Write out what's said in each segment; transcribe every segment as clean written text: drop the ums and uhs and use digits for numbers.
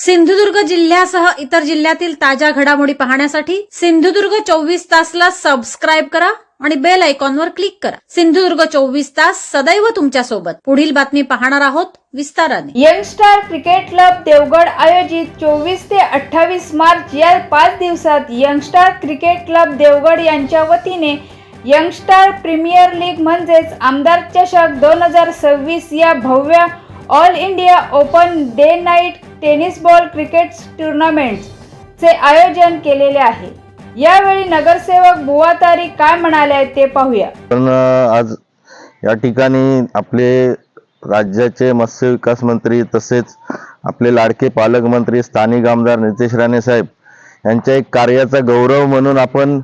सिंधुदुर्ग जिल्ह्यासह इतर जिल्ह्यातील ताज्या घडामोडी पाहण्यासाठी सिंधुदुर्ग 24 तासला सबस्क्राइब करा आणि बेल आयकॉनवर क्लिक करा। सिंधुदुर्ग 24 तास सदैव तुमच्या सोबत। पुढील बातमी पाहणार आहोत विस्ताराने। यंगस्टार क्रिकेट क्लब देवगड आयोजित 24 ते 28 मार्च या 5 दिवसात यंगस्टार क्रिकेट क्लब देवगड यांच्या वतीने यंगस्टार प्रीमियर लीग म्हणजेच आमदार चषक 2026 या भव्य all India open day night tennis ball cricket टूर्नामेंटचे आयोजन केलेले आहे। यावेळी नगरसेवक बुवातारी काय म्हणाले ते पाहूया। पण आज या ठिकाणी आपले राज्याचे मत्स्य विकास मंत्री तसेच आपले लाडके पालकमंत्री स्थानिक आमदार नितेश राणे साहेब यांच्या एक कार्याचा गौरव म्हणून आपण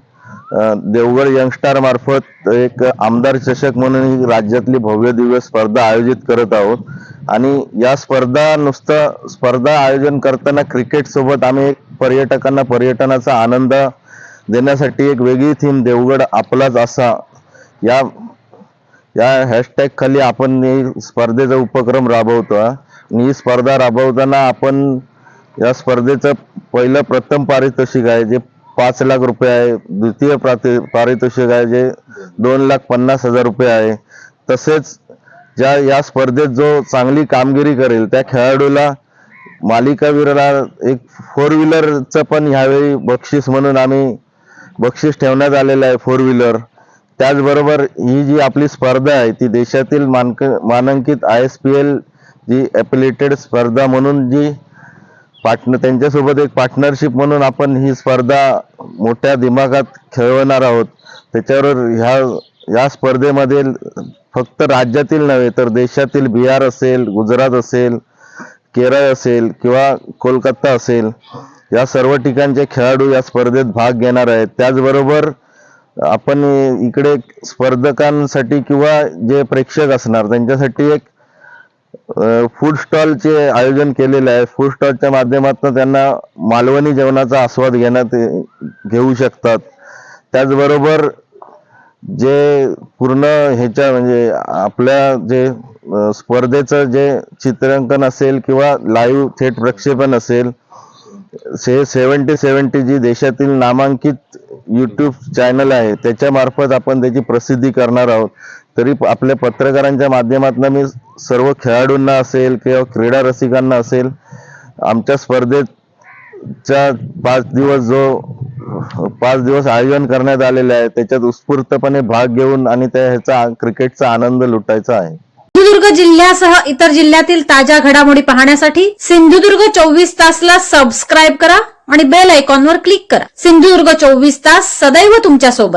देवगड यंगस्टार मार्फत एक आमदार चषक म्हणून राज्यातली भव्य दिव्य स्पर्धा आयोजित करत आहोत। आणि या स्पर्धा आयोजन करताना क्रिकेट सोबत आम्ही एक पर्यटकांना पर्यटनाचा आनंद देण्यासाठी एक वेगळी थीम देवगड आपलाच असा या हॅशटॅग खाली आपण स्पर्धेचा उपक्रम राबवतो। आणि ही स्पर्धा राबवताना आपण या स्पर्धेचं प्रथम पारितोषिक आहे जे 5 लाख रुपये आहे, द्वितीय पारितोषिक आहे जे 2,50,000 रुपये आहे। तसेच या स्पर्धेत जो चांगली कामगिरी करेल त्या खेळाडूला मालिकावीराला एक 4 व्हीलरचं पण ह्यावेळी बक्षीस म्हणून आम्ही बक्षीस ठेवण्यात आलेलं आहे 4 व्हीलर। त्याचबरोबर ही जी आपली स्पर्धा आहे ती देशातील मानांकित ISPL जी एफिलिएटेड स्पर्धा म्हणून जी त्यांच्यासोबत एक पार्टनरशिप म्हणून आपण ही स्पर्धा मोठ्या दिमागात खेळवणार आहोत। त्याच्यावर या स्पर्धेमध्ये फक्त राज्यातील नव्हे तर देशातील बिहार असेल, गुजरात असेल, केरळ असेल किंवा कोलकाता असेल या सर्व ठिकाणचे खेळाडू या स्पर्धेत भाग घेणार आहेत। त्याचबरोबर आपण इकडे स्पर्धकांसाठी किंवा जे प्रेक्षक असणार त्यांच्यासाठी एक फूड स्टॉलचे आयोजन केलेले आहे। फूड स्टॉलच्या माध्यमातून त्यांना मालवणी जेवणाचा आस्वाद घेऊ शकतात। त्याचबरोबर जे पूर्ण ह्याच्या म्हणजे आपल्या जे स्पर्धेचं जे चित्रांकन असेल किंवा लाईव्ह थेट प्रक्षेपण असेल 70 जी देशातील नामांकित YouTube चॅनल आहे त्याच्या मार्फत आपण त्याची प्रसिद्धी करणार आहोत। तरी आपल्या पत्रकारांच्या माध्यमातून मी सर्व खेळाडूंना असेल किंवा क्रीडा रसिकांना असेल आमच्या स्पर्धेच्या 5 दिवस आयोजन करण्यात आलेले आहे त्याच्यात उत्स्फूर्तपणे भाग घेऊन आणि ह्याचा क्रिकेटचा आनंद लुटायचा आहे। सिंधुदुर्ग जिल्ह्यासह इतर जिल्ह्यातील ताज्या घडामोडी पाहण्यासाठी सिंधुदुर्ग 24 तासला सबस्क्राइब करा आणि बेल आयकॉनवर क्लिक करा। सिंधुदुर्ग 24 तास सदैव तुमच्या सोबत।